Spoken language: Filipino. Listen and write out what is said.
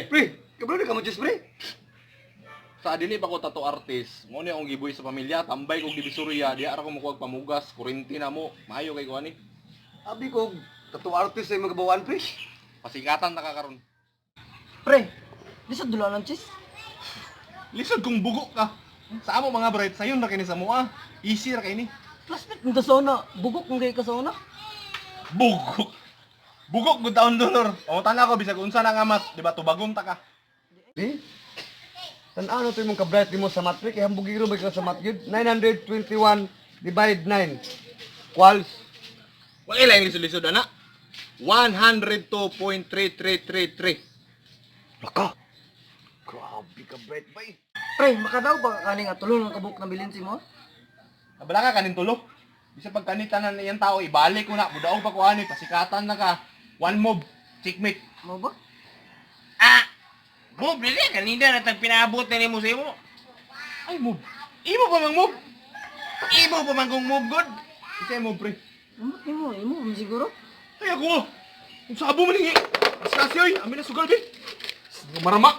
Pre, kabalo na ka mo, pre. sa dili pa ko tato artist, mo ni akong gibuhi sa pamilya, tambay kog divisorya, di ara ko makuha pamugas, kurinti na mo, maayo kay kuani. Abi ko, tattoo artist ay magabawan, pre. Pasikatan na ka karon. Pre, di sa dulaan ng cheese. Lisod kung bugo ka. Sa amo mga bright, sayon ra kini sa mua. Easy ra kay ni. Plastic ng kasona. Bugok ng kay kasona. Bugok. Bugok gud taon dollar. O tana ko bisag unsa na nga mat, di ba tubagon ta ka. Eh? Tan-aw na to yung ka-bright di mo sa mat, pre. Kaya hambugiro ba ka sa mat, yun? 921 divide 9. Quals? Wa ila yung lisod-lisod ana. 102.3333. Laka! Grabe ka, bright ba eh. Pre, makadaw ba ka kaning atulong ng kabuk na bilin si mo? Kabala ka kanin tulo. Bisa pagkanita na iyang tao ibalik ko na, budaog pa ko ani, pasikatan na ka. One move, checkmate. Mo ba? Move, dili. Kanina natang pinaabot na ni mo sa imo. Ay move. Imo pa mang move. Imo pa man kong move, good. Isa move pre. Imo, siguro? Ay ako. Kung sabo man ni. Diskasyoy, amin na sugal be. Marama.